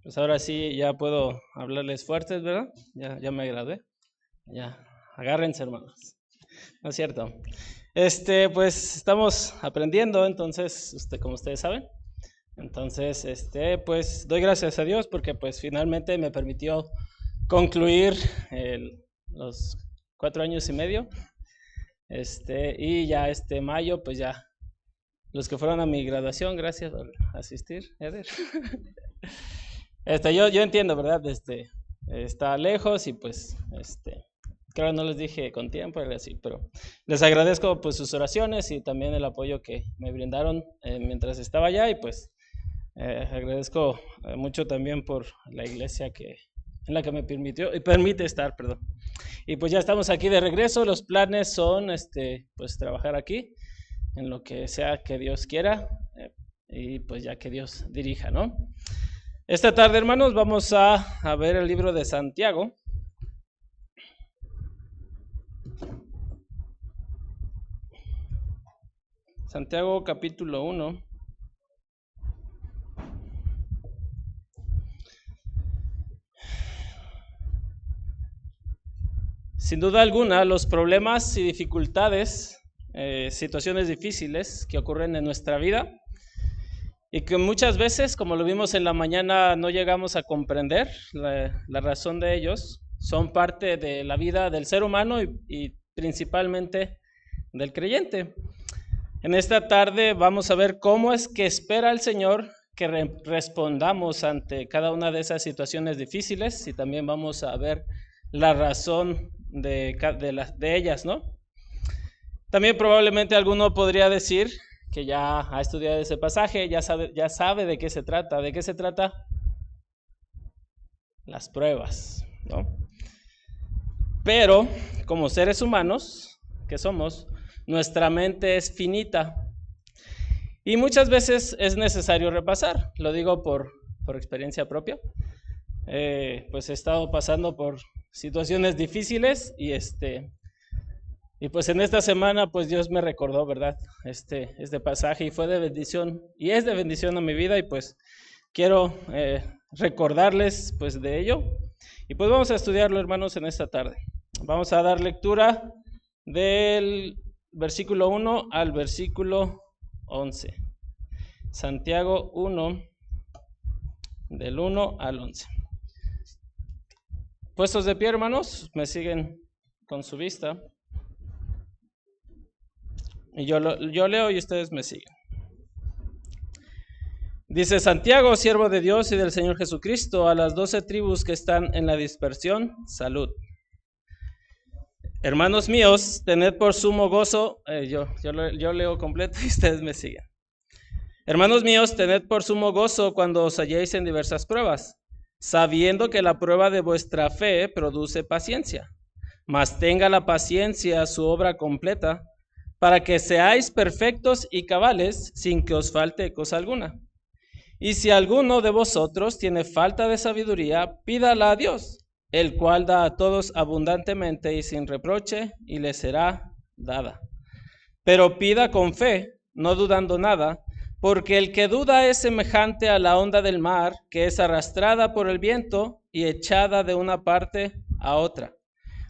Pues ahora sí ya puedo hablarles fuertes, ¿verdad? Ya me gradué. Ya, agárrense, hermanos. ¿No es cierto? Pues estamos aprendiendo, entonces, como ustedes saben. Entonces, pues doy gracias a Dios porque pues finalmente me permitió concluir los 4 años y medio. Y ya mayo, pues ya, los que fueron a mi graduación, gracias por asistir, Eder. Yo entiendo, ¿verdad? Está lejos y pues, claro, no les dije con tiempo y así, pero les agradezco pues sus oraciones y también el apoyo que me brindaron mientras estaba allá y pues agradezco mucho también por la iglesia en la que me permite estar, perdón. Y pues ya estamos aquí de regreso, los planes son, pues trabajar aquí en lo que sea que Dios quiera y pues ya que Dios dirija, ¿no? Esta tarde, hermanos, vamos a ver el libro de Santiago. Santiago capítulo 1. Sin duda alguna, los problemas y dificultades, situaciones difíciles que ocurren en nuestra vida y que muchas veces, como lo vimos en la mañana, no llegamos a comprender la razón de ellos, son parte de la vida del ser humano y principalmente del creyente. En esta tarde vamos a ver cómo es que espera el Señor que respondamos ante cada una de esas situaciones difíciles y también vamos a ver la razón de ellas, ¿no? También probablemente alguno podría decir que ya ha estudiado ese pasaje, ya sabe de qué se trata. ¿De qué se trata? Las pruebas, ¿no? Pero como seres humanos que somos, nuestra mente es finita y muchas veces es necesario repasar. Lo digo por experiencia propia. Pues he estado pasando por situaciones difíciles y pues en esta semana pues Dios me recordó, ¿verdad? Este pasaje y fue de bendición y es de bendición a mi vida y pues quiero recordarles pues de ello y pues vamos a estudiarlo, hermanos, en esta tarde. Vamos a dar lectura del versículo 1 al versículo 11. Santiago 1, del 1 al 11. Puestos de pie, hermanos, me siguen con su vista. Y yo leo y ustedes me siguen. Dice: Santiago, siervo de Dios y del Señor Jesucristo, a las 12 tribus que están en la dispersión, salud. Hermanos míos, tened por sumo gozo, yo leo completo y ustedes me siguen. Hermanos míos, tened por sumo gozo cuando os halléis en diversas pruebas, sabiendo que la prueba de vuestra fe produce paciencia. Mas tenga la paciencia su obra completa, para que seáis perfectos y cabales, sin que os falte cosa alguna. Y si alguno de vosotros tiene falta de sabiduría, pídala a Dios, el cual da a todos abundantemente y sin reproche, y le será dada. Pero pida con fe, no dudando nada, porque el que duda es semejante a la onda del mar, que es arrastrada por el viento y echada de una parte a otra.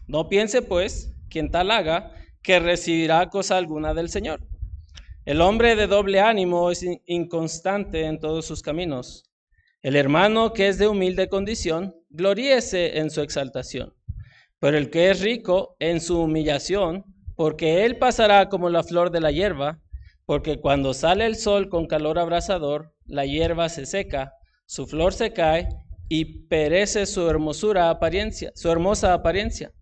No piense, pues, quien tal haga, que recibirá cosa alguna del Señor. El hombre de doble ánimo es inconstante en todos sus caminos. El hermano que es de humilde condición, gloríese en su exaltación. Pero el que es rico, en su humillación, porque él pasará como la flor de la hierba, porque cuando sale el sol con calor abrasador, la hierba se seca, su flor se cae y perece su hermosa apariencia.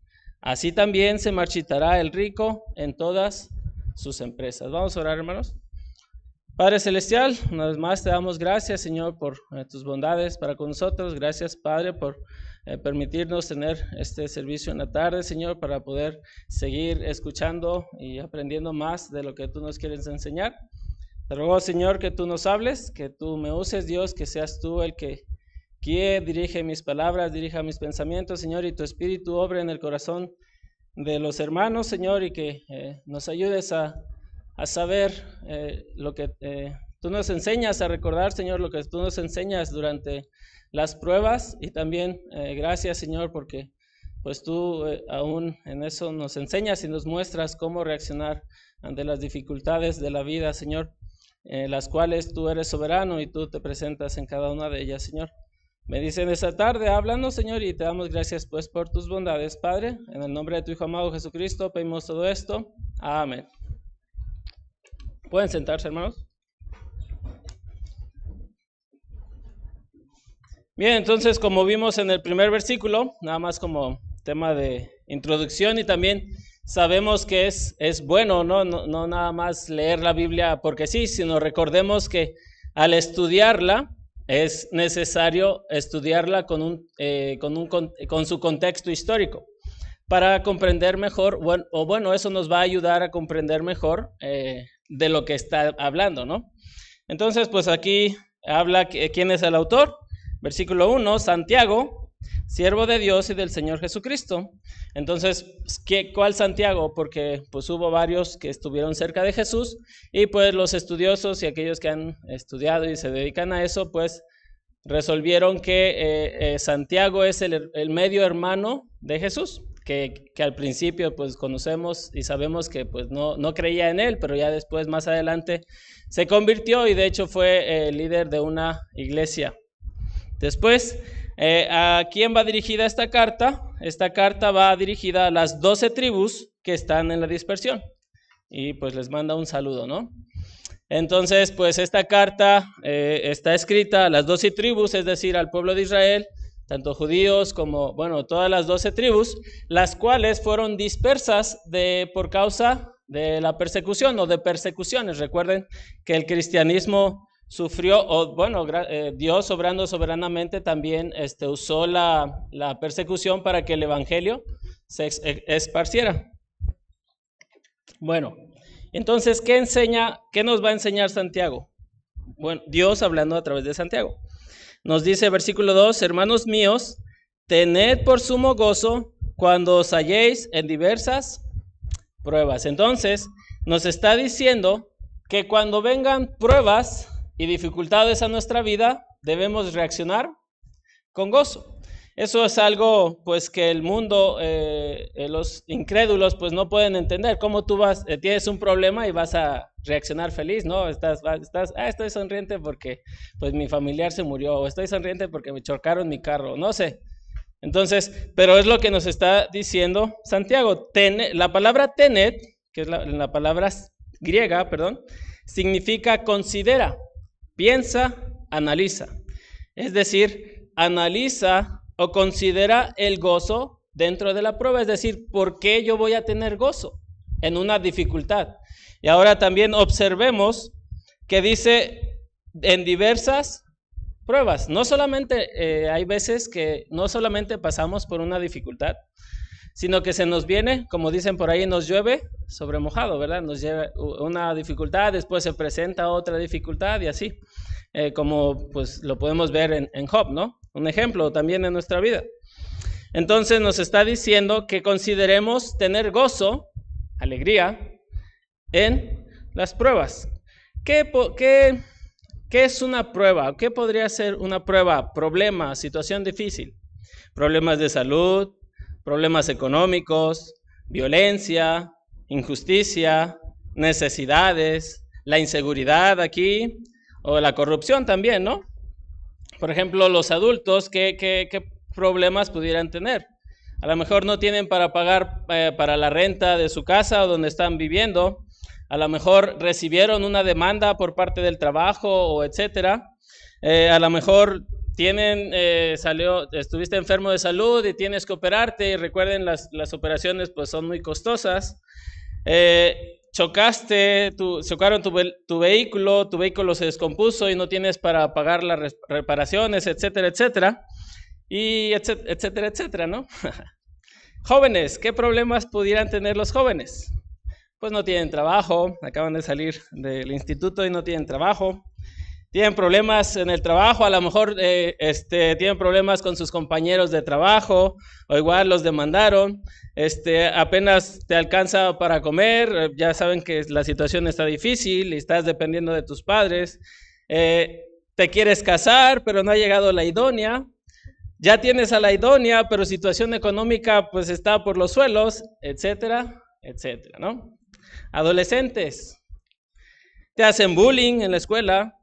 Así también se marchitará el rico en todas sus empresas. Vamos a orar, hermanos. Padre Celestial, una vez más te damos gracias, Señor, por tus bondades para con nosotros. Gracias, Padre, por permitirnos tener este servicio en la tarde, Señor, para poder seguir escuchando y aprendiendo más de lo que tú nos quieres enseñar. Te ruego, Señor, que tú nos hables, que tú me uses, Dios, que seas tú el que dirige mis palabras, dirija mis pensamientos, Señor, y tu Espíritu obre en el corazón de los hermanos, Señor, y que nos ayudes a saber lo que Tú nos enseñas a recordar, Señor, lo que tú nos enseñas durante las pruebas y también gracias, Señor, porque pues tú aún en eso nos enseñas y nos muestras cómo reaccionar ante las dificultades de la vida, Señor, las cuales tú eres soberano y tú te presentas en cada una de ellas, Señor. Me dicen esta tarde, háblanos, Señor, y te damos gracias pues por tus bondades, Padre. En el nombre de tu Hijo amado Jesucristo pedimos todo esto. Amén. ¿Pueden sentarse, hermanos? Bien, entonces, como vimos en el primer versículo, nada más como tema de introducción, y también sabemos que es bueno, no nada más leer la Biblia porque sí, sino recordemos que al estudiarla, es necesario estudiarla con su contexto histórico para comprender mejor, eso nos va a ayudar a comprender mejor de lo que está hablando, ¿no? Entonces, pues aquí habla quién es el autor. Versículo 1, Santiago, siervo de Dios y del Señor Jesucristo. Entonces, ¿cuál Santiago? Porque pues hubo varios que estuvieron cerca de Jesús y pues los estudiosos y aquellos que han estudiado y se dedican a eso, pues resolvieron que Santiago es el medio hermano de Jesús, que al principio pues conocemos y sabemos que pues no creía en él, pero ya después más adelante se convirtió y de hecho fue líder de una iglesia. Después, ¿a quién va dirigida esta carta? Esta carta va dirigida a las 12 tribus que están en la dispersión. Y pues les manda un saludo, ¿no? Entonces, pues esta carta está escrita a las 12 tribus, es decir, al pueblo de Israel, tanto judíos como, todas las 12 tribus, las cuales fueron dispersas por causa de la persecución o de persecuciones. Recuerden que el cristianismo sufrió, Dios obrando soberanamente también usó la persecución para que el evangelio se esparciera. Bueno, entonces, ¿qué nos va a enseñar Santiago? Bueno, Dios hablando a través de Santiago. Nos dice versículo 2, hermanos míos, tened por sumo gozo cuando os halléis en diversas pruebas. Entonces, nos está diciendo que cuando vengan pruebas y dificultades a nuestra vida, debemos reaccionar con gozo. Eso es algo pues que el mundo, los incrédulos pues no pueden entender. ¿Cómo tú tienes un problema y vas a reaccionar feliz? ¿No? Estoy sonriente porque pues mi familiar se murió, o estoy sonriente porque me chocaron mi carro, no sé. Entonces, pero es lo que nos está diciendo Santiago. La palabra tenet, que es la palabra griega, significa considera, piensa, analiza. Es decir, analiza o considera el gozo dentro de la prueba, es decir, ¿por qué yo voy a tener gozo en una dificultad? Y ahora también observemos que dice en diversas pruebas. No solamente hay veces que no solamente pasamos por una dificultad, sino que se nos viene, como dicen por ahí, nos llueve sobre mojado, ¿verdad? Nos lleva una dificultad, después se presenta otra dificultad y así, como pues lo podemos ver en Job, ¿no? Un ejemplo también en nuestra vida. Entonces nos está diciendo que consideremos tener gozo, alegría, en las pruebas. ¿Qué es una prueba? ¿Qué podría ser una prueba? Problema, situación difícil. Problemas de salud, problemas económicos, violencia, injusticia, necesidades, la inseguridad aquí, o la corrupción también, ¿no? Por ejemplo, los adultos, ¿qué problemas pudieran tener? A lo mejor no tienen para pagar para la renta de su casa o donde están viviendo. A lo mejor recibieron una demanda por parte del trabajo o etcétera. A lo mejor estuviste enfermo de salud y tienes que operarte. Y recuerden, las operaciones pues son muy costosas. Chocaron tu vehículo se descompuso y no tienes para pagar las reparaciones, etcétera, etcétera, y etcétera, etcétera, ¿no? Jóvenes, ¿qué problemas pudieran tener los jóvenes? Pues no tienen trabajo, acaban de salir del instituto y no tienen trabajo. Tienen problemas en el trabajo, a lo mejor tienen problemas con sus compañeros de trabajo, o igual los demandaron, apenas te alcanza para comer, ya saben que la situación está difícil y estás dependiendo de tus padres, te quieres casar, pero no ha llegado la idónea, ya tienes a la idónea, pero situación económica pues está por los suelos, etcétera, etcétera, ¿no? Adolescentes, te hacen bullying en la escuela.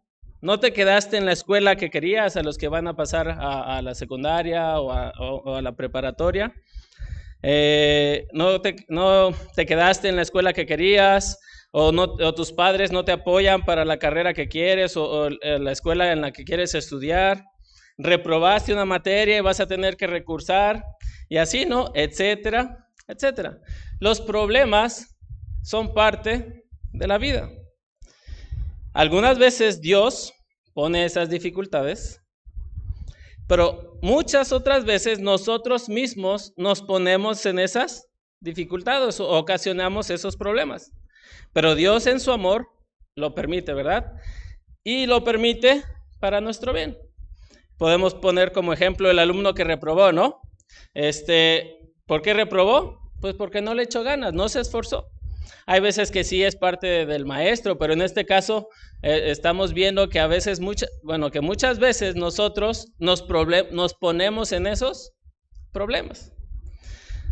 No te quedaste en la escuela que querías, a los que van a pasar a la secundaria o a la preparatoria. No te quedaste en la escuela que querías, o tus padres no te apoyan para la carrera que quieres o la escuela en la que quieres estudiar. Reprobaste una materia y vas a tener que recursar, y así, ¿no? Etcétera, etcétera. Los problemas son parte de la vida. Algunas veces Dios pone esas dificultades, pero muchas otras veces nosotros mismos nos ponemos en esas dificultades o ocasionamos esos problemas. Pero Dios en su amor lo permite, ¿verdad? Y lo permite para nuestro bien. Podemos poner como ejemplo el alumno que reprobó, ¿no? ¿Por qué reprobó? Pues porque no le echó ganas, no se esforzó. Hay veces que sí es parte del maestro, pero en este caso estamos viendo que a veces, que muchas veces nosotros nos ponemos en esos problemas.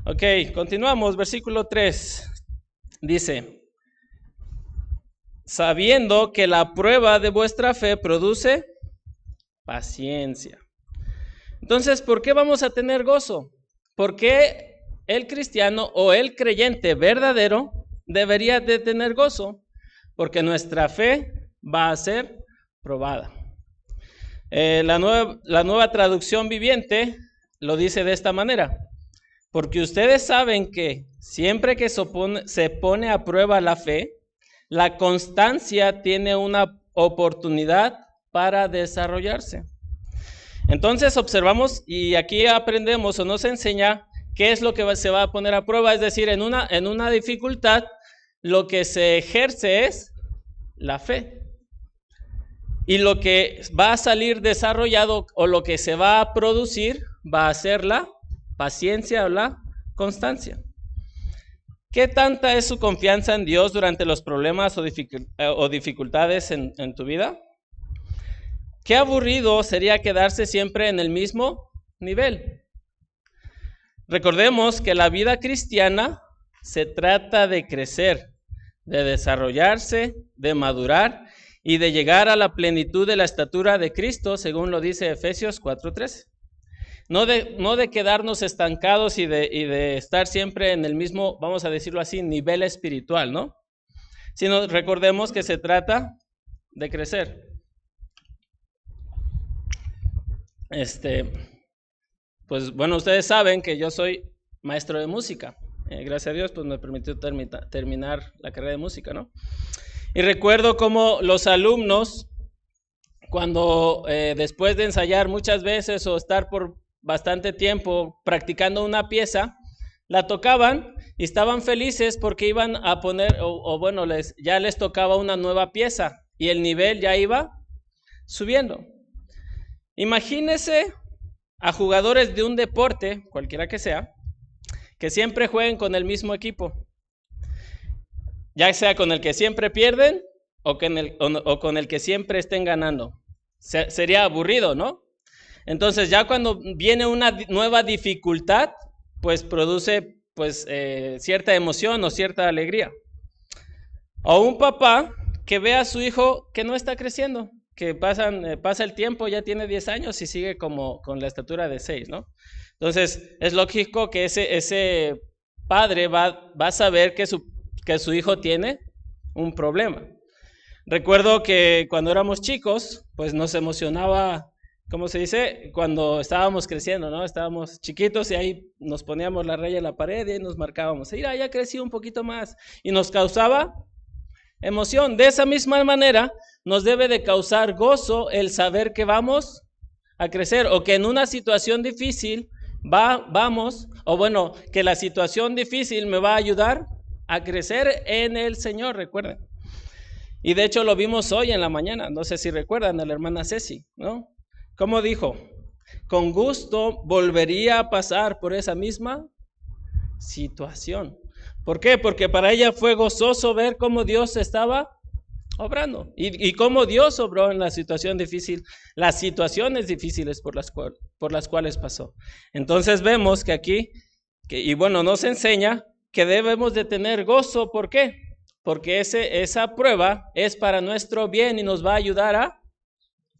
Ok, continuamos, versículo 3. Dice, sabiendo que la prueba de vuestra fe produce paciencia. Entonces, ¿por qué vamos a tener gozo? ¿Por qué el cristiano o el creyente verdadero debería de tener gozo? Porque nuestra fe va a ser probada. La nueva traducción viviente lo dice de esta manera: porque ustedes saben que siempre que se pone a prueba la fe, la constancia tiene una oportunidad para desarrollarse. Entonces observamos y aquí aprendemos o nos enseña qué es lo que se va a poner a prueba. Es decir, en una dificultad lo que se ejerce es la fe. Y lo que va a salir desarrollado o lo que se va a producir va a ser la paciencia o la constancia. ¿Qué tanta es su confianza en Dios durante los problemas o dificultades en tu vida? Qué aburrido sería quedarse siempre en el mismo nivel. Recordemos que la vida cristiana se trata de crecer, de desarrollarse, de madurar y de llegar a la plenitud de la estatura de Cristo, según lo dice Efesios 4:13. No de quedarnos estancados y de estar siempre en el mismo, vamos a decirlo así, nivel espiritual, ¿no? Sino recordemos que se trata de crecer. Pues bueno, ustedes saben que yo soy maestro de música. Gracias a Dios, pues me permitió terminar la carrera de música, ¿no? Y recuerdo cómo los alumnos, cuando después de ensayar muchas veces o estar por bastante tiempo practicando una pieza, la tocaban y estaban felices porque iban a poner, ya les tocaba una nueva pieza y el nivel ya iba subiendo. Imagínese a jugadores de un deporte, cualquiera que sea, que siempre jueguen con el mismo equipo, ya sea con el que siempre pierden o con el que siempre estén ganando. Sería aburrido, ¿no? Entonces ya cuando viene una nueva dificultad, pues produce cierta emoción o cierta alegría. O un papá que ve a su hijo que no está creciendo, que pasa el tiempo, ya tiene 10 años y sigue como con la estatura de 6, ¿no? Entonces es lógico que ese padre va a saber que su hijo tiene un problema. Recuerdo que cuando éramos chicos, pues nos emocionaba, ¿cómo se dice? Cuando estábamos creciendo, ¿no? Estábamos chiquitos y ahí nos poníamos la raya en la pared y nos marcábamos. Mira, ya crecí un poquito más. Y nos causaba emoción. De esa misma manera, nos debe de causar gozo el saber que vamos a crecer o que en una situación difícil que la situación difícil me va a ayudar a crecer en el Señor, recuerden. Y de hecho lo vimos hoy en la mañana, no sé si recuerdan a la hermana Ceci, ¿no? ¿Cómo dijo? Con gusto volvería a pasar por esa misma situación. ¿Por qué? Porque para ella fue gozoso ver cómo Dios estaba obrando y cómo Dios obró en la situación difícil, las situaciones difíciles por las cuales pasó. Entonces vemos que aquí, y bueno, nos enseña que debemos de tener gozo. ¿Por qué? Porque esa prueba es para nuestro bien y nos va a ayudar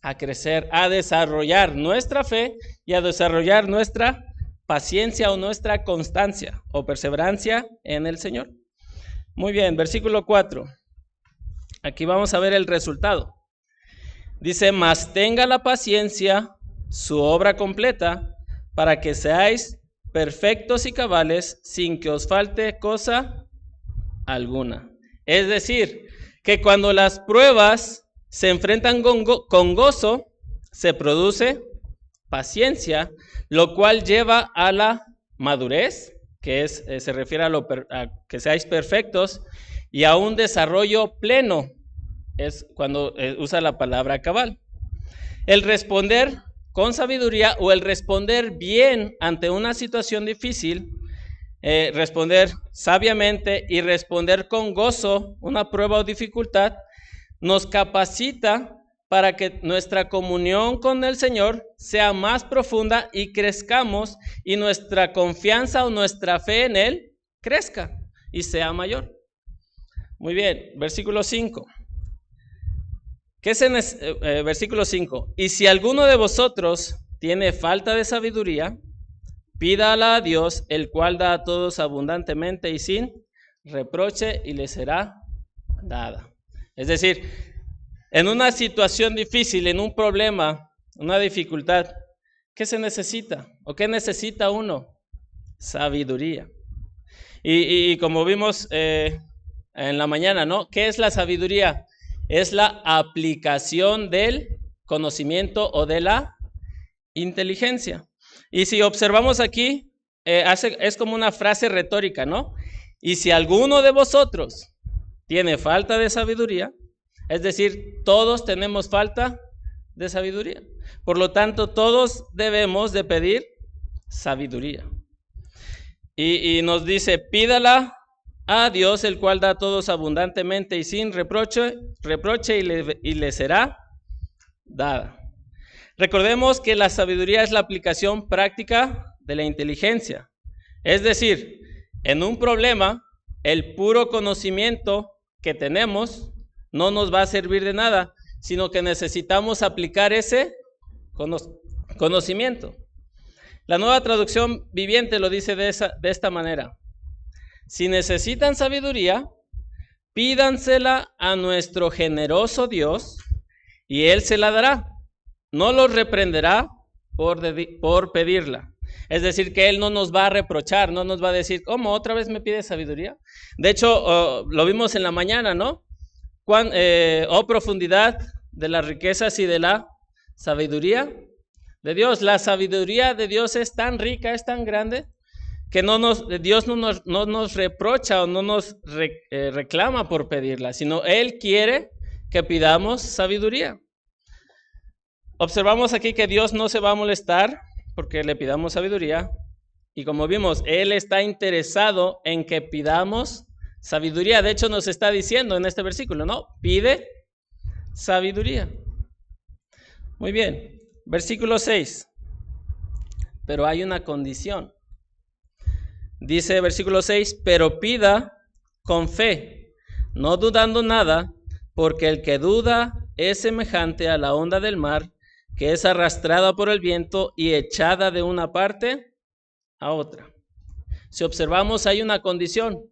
a crecer, a desarrollar nuestra fe y a desarrollar nuestra paciencia o nuestra constancia o perseverancia en el Señor. Muy bien, versículo 4. Aquí vamos a ver el resultado. Dice, mas tenga la paciencia su obra completa para que seáis perfectos y cabales sin que os falte cosa alguna. Es decir, que cuando las pruebas se enfrentan con gozo, se produce paciencia, lo cual lleva a la madurez, que se refiere a que seáis perfectos, y a un desarrollo pleno, es cuando usa la palabra cabal. El responder con sabiduría o el responder bien ante una situación difícil, responder sabiamente y responder con gozo una prueba o dificultad, nos capacita para que nuestra comunión con el Señor sea más profunda y crezcamos y nuestra confianza o nuestra fe en Él crezca y sea mayor. Muy bien, versículo 5. Versículo 5. Y si alguno de vosotros tiene falta de sabiduría, pídala a Dios, el cual da a todos abundantemente y sin reproche, y le será dada. Es decir, en una situación difícil, en un problema, una dificultad, ¿qué se necesita? ¿O qué necesita uno? Sabiduría. Y como vimos en la mañana, ¿no? ¿Qué es la sabiduría? Es la aplicación del conocimiento o de la inteligencia. Y si observamos aquí, es como una frase retórica, ¿no? Y si alguno de vosotros tiene falta de sabiduría, es decir, todos tenemos falta de sabiduría. Por lo tanto, todos debemos de pedir sabiduría. Y nos dice, pídala a Dios, el cual da a todos abundantemente y sin reproche y le será dada. Recordemos que la sabiduría es la aplicación práctica de la inteligencia. Es decir, en un problema, el puro conocimiento que tenemos no nos va a servir de nada, sino que necesitamos aplicar ese conocimiento. La Nueva Traducción Viviente lo dice de esta manera. Si necesitan sabiduría, pídansela a nuestro generoso Dios y Él se la dará. No los reprenderá por pedirla. Es decir, que Él no nos va a reprochar, no nos va a decir, ¿cómo otra vez me pide sabiduría? De hecho, lo vimos en la mañana, ¿no? Profundidad de las riquezas y de la sabiduría de Dios. La sabiduría de Dios es tan rica, es tan grande, que Dios no nos reprocha o no nos reclama por pedirla, sino Él quiere que pidamos sabiduría. Observamos aquí que Dios no se va a molestar porque le pidamos sabiduría, y como vimos, Él está interesado en que pidamos sabiduría. De hecho, nos está diciendo en este versículo, ¿no? Pide sabiduría. Muy bien, versículo 6. Pero hay una condición. Dice versículo 6, pero pida con fe, no dudando nada, porque el que duda es semejante a la onda del mar, que es arrastrada por el viento y echada de una parte a otra. Si observamos, hay una condición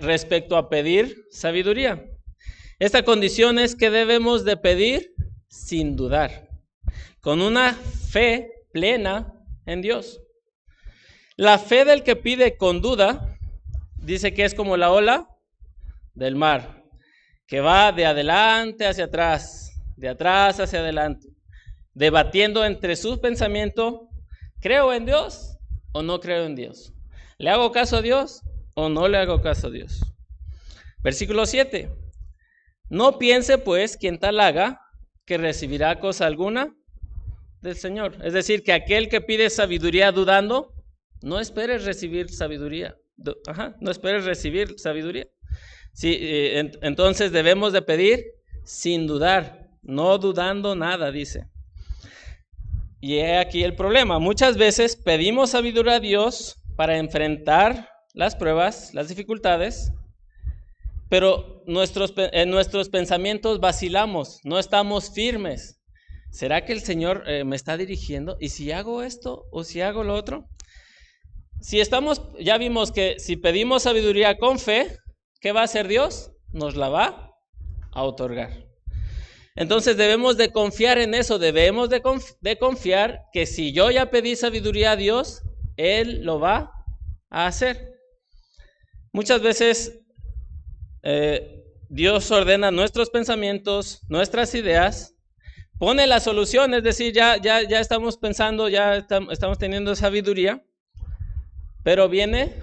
respecto a pedir sabiduría. Esta condición es que debemos de pedir sin dudar, con una fe plena en Dios. La fe del que pide con duda, dice que es como la ola del mar, que va de adelante hacia atrás, de atrás hacia adelante, debatiendo entre su pensamiento, ¿creo en Dios o no creo en Dios? ¿Le hago caso a Dios o no le hago caso a Dios? Versículo 7. No piense pues quien tal haga que recibirá cosa alguna del Señor. Es decir, que aquel que pide sabiduría dudando, no esperes recibir sabiduría. No esperes recibir sabiduría. Sí, entonces debemos de pedir sin dudar, no dudando nada, dice. Y he aquí el problema. Muchas veces pedimos sabiduría a Dios para enfrentar las pruebas, las dificultades, pero en nuestros pensamientos vacilamos, no estamos firmes. ¿Será que el Señor me está dirigiendo? ¿Y si hago esto o si hago lo otro? Ya vimos que si pedimos sabiduría con fe, ¿qué va a hacer Dios? Nos la va a otorgar. Entonces debemos de confiar en eso, debemos de confiar que si yo ya pedí sabiduría a Dios, Él lo va a hacer. Muchas veces Dios ordena nuestros pensamientos, nuestras ideas, pone la solución, es decir, ya estamos pensando, ya estamos teniendo sabiduría, pero viene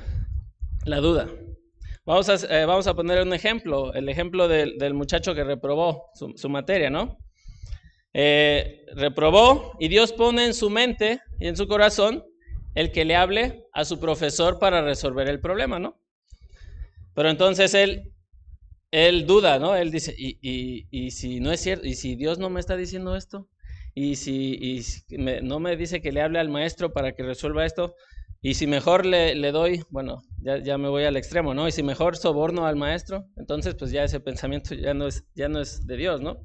la duda. Vamos a poner un ejemplo, el ejemplo del muchacho que reprobó su materia, ¿no? Reprobó y Dios pone en su mente y en su corazón el que le hable a su profesor para resolver el problema, ¿no? Pero entonces él duda, ¿no? Él dice, ¿y si no es cierto? ¿Y si Dios no me está diciendo esto? ¿Y si no me dice que le hable al maestro para que resuelva esto? Y si mejor le doy, bueno, ya me voy al extremo, ¿no? Y si mejor soborno al maestro, entonces pues ya ese pensamiento ya no es de Dios, ¿no?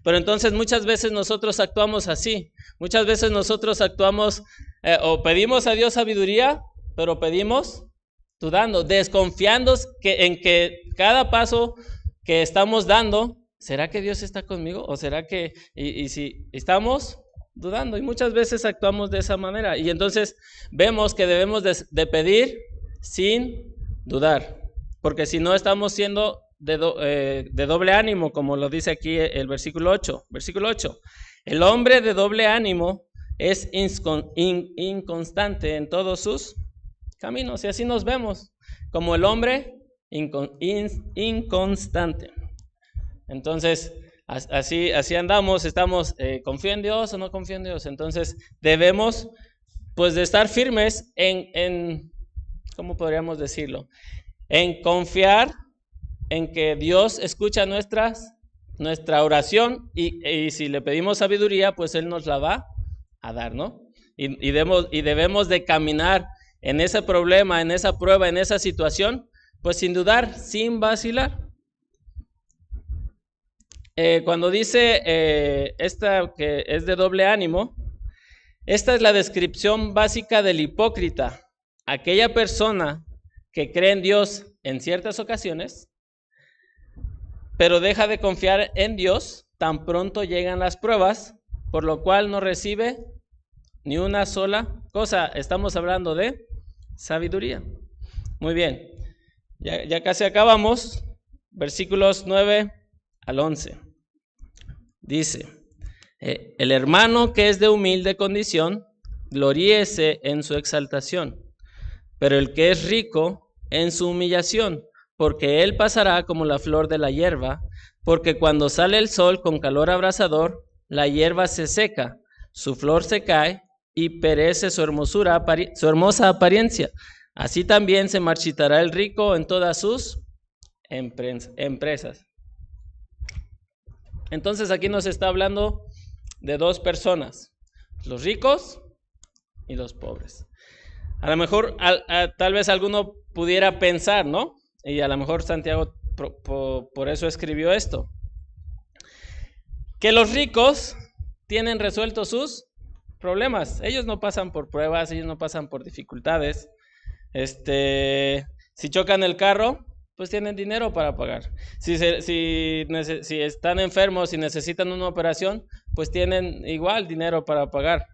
Pero entonces muchas veces nosotros actuamos así. Muchas veces nosotros actuamos o pedimos a Dios sabiduría, pero pedimos dudando, desconfiando en que cada paso que estamos dando, ¿será que Dios está conmigo? ¿O será que, y si estamos dudando? Y muchas veces actuamos de esa manera. Y entonces vemos que debemos de pedir sin dudar. Porque si no estamos siendo de doble ánimo, como lo dice aquí el versículo 8. Versículo 8. El hombre de doble ánimo es inconstante en todos sus caminos. Y así nos vemos, como el hombre inconstante. Entonces, así andamos, estamos, ¿confío en Dios o no confío en Dios? Entonces, debemos, pues, de estar firmes en ¿cómo podríamos decirlo? En confiar en que Dios escucha nuestra oración y si le pedimos sabiduría, pues Él nos la va a dar, ¿no? Y debemos de caminar en ese problema, en esa prueba, en esa situación, pues sin dudar, sin vacilar. Cuando dice esta que es de doble ánimo, esta es la descripción básica del hipócrita, aquella persona que cree en Dios en ciertas ocasiones, pero deja de confiar en Dios tan pronto llegan las pruebas, por lo cual no recibe ni una sola cosa. Estamos hablando de sabiduría. Muy bien, ya casi acabamos. Versículos 9 al 11. Dice, el hermano que es de humilde condición, gloríese en su exaltación, pero el que es rico en su humillación, porque él pasará como la flor de la hierba, porque cuando sale el sol con calor abrasador, la hierba se seca, su flor se cae y perece su hermosa apariencia. Así también se marchitará el rico en todas sus empresas. Entonces aquí nos está hablando de dos personas, los ricos y los pobres. A lo mejor, tal vez alguno pudiera pensar, ¿no? Y a lo mejor Santiago por eso escribió esto, que los ricos tienen resueltos sus problemas. Ellos no pasan por pruebas, ellos no pasan por dificultades. Si chocan el carro, pues tienen dinero para pagar. Si están enfermos y necesitan una operación, pues tienen igual dinero para pagar.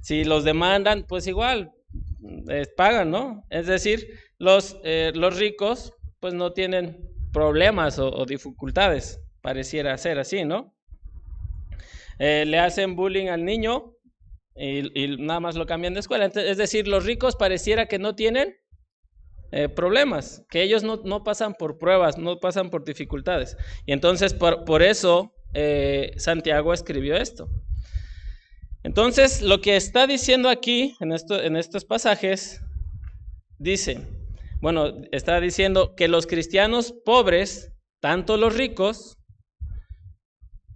Si los demandan, pues igual pagan, ¿no? Es decir, los ricos pues no tienen problemas o dificultades, pareciera ser así, ¿no? Le hacen bullying al niño y nada más lo cambian de escuela. Es decir, los ricos pareciera que no tienen problemas, que ellos no pasan por pruebas, no pasan por dificultades. Y entonces por eso Santiago escribió esto. Entonces, lo que está diciendo aquí, en estos pasajes, está diciendo que los cristianos pobres, tanto los ricos,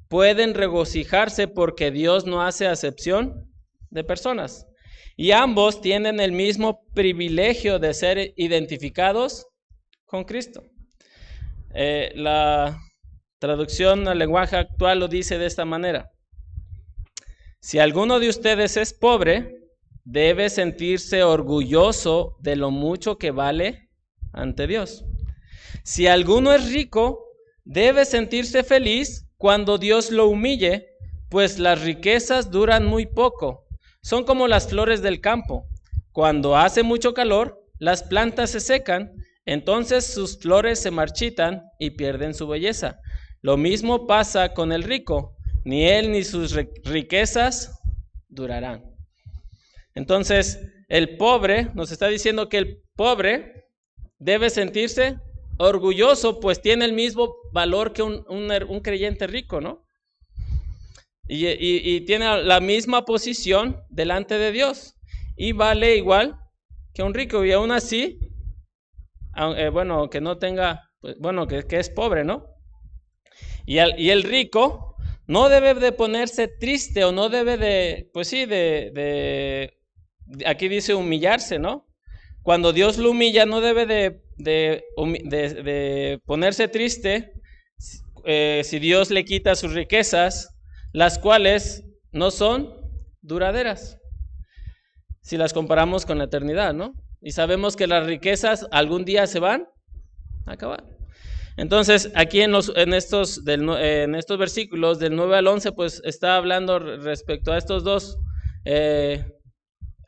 pueden regocijarse porque Dios no hace acepción de personas. Y ambos tienen el mismo privilegio de ser identificados con Cristo. La traducción al lenguaje actual lo dice de esta manera: si alguno de ustedes es pobre, debe sentirse orgulloso de lo mucho que vale ante Dios. Si alguno es rico, debe sentirse feliz cuando Dios lo humille, pues las riquezas duran muy poco. Son como las flores del campo. Cuando hace mucho calor, las plantas se secan, entonces sus flores se marchitan y pierden su belleza. Lo mismo pasa con el rico. Ni él ni sus riquezas durarán. Entonces, el pobre, nos está diciendo que el pobre debe sentirse orgulloso, pues tiene el mismo valor que un creyente rico, ¿no? Y tiene la misma posición delante de Dios. Y vale igual que un rico. Y aún así, que no tenga, que es pobre, ¿no? Y el rico no debe de ponerse triste o no debe de aquí dice humillarse, ¿no? Cuando Dios lo humilla no debe de ponerse triste si Dios le quita sus riquezas, las cuales no son duraderas, si las comparamos con la eternidad, ¿no? Y sabemos que las riquezas algún día se van a acabar. Entonces, aquí en estos versículos del 9 al 11, pues está hablando respecto a estos dos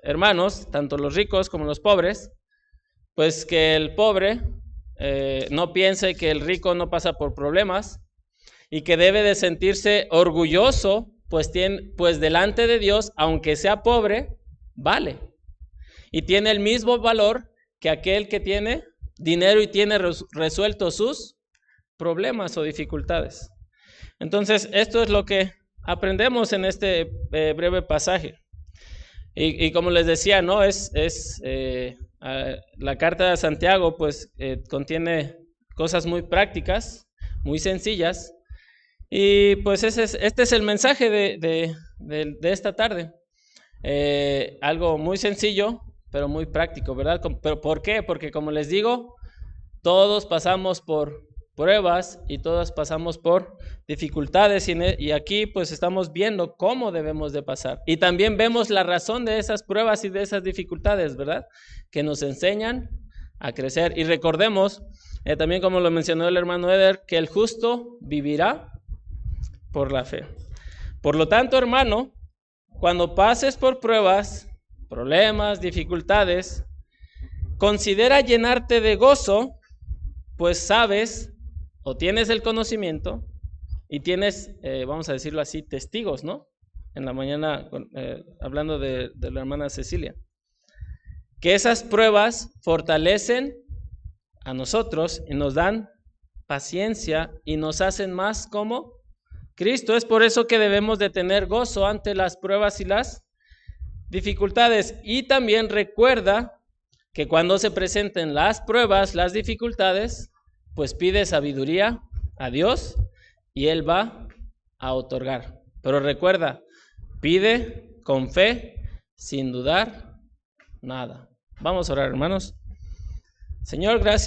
hermanos, tanto los ricos como los pobres, pues que el pobre no piense que el rico no pasa por problemas y que debe de sentirse orgulloso, pues delante de Dios, aunque sea pobre, vale. Y tiene el mismo valor que aquel que tiene dinero y tiene resueltos sus problemas o dificultades. Entonces, esto es lo que aprendemos en este breve pasaje. Y como les decía, ¿no? La carta de Santiago, pues, contiene cosas muy prácticas, muy sencillas. Y pues este es el mensaje de esta tarde. Algo muy sencillo, pero muy práctico, ¿verdad? ¿Pero por qué? Porque como les digo, todos pasamos por pruebas y todos pasamos por dificultades y aquí pues estamos viendo cómo debemos de pasar. Y también vemos la razón de esas pruebas y de esas dificultades, ¿verdad? Que nos enseñan a crecer. Y recordemos, también como lo mencionó el hermano Eder, que el justo vivirá por la fe. Por lo tanto, hermano, cuando pases por pruebas, problemas, dificultades, considera llenarte de gozo, pues sabes o tienes el conocimiento y tienes, vamos a decirlo así, testigos, ¿no? En la mañana, hablando de la hermana Cecilia, que esas pruebas fortalecen a nosotros y nos dan paciencia y nos hacen más como Cristo. Es por eso que debemos de tener gozo ante las pruebas y las dificultades. Y también recuerda que cuando se presenten las pruebas, las dificultades, pues pide sabiduría a Dios y Él va a otorgar. Pero recuerda, pide con fe, sin dudar nada. Vamos a orar, hermanos. Señor, gracias.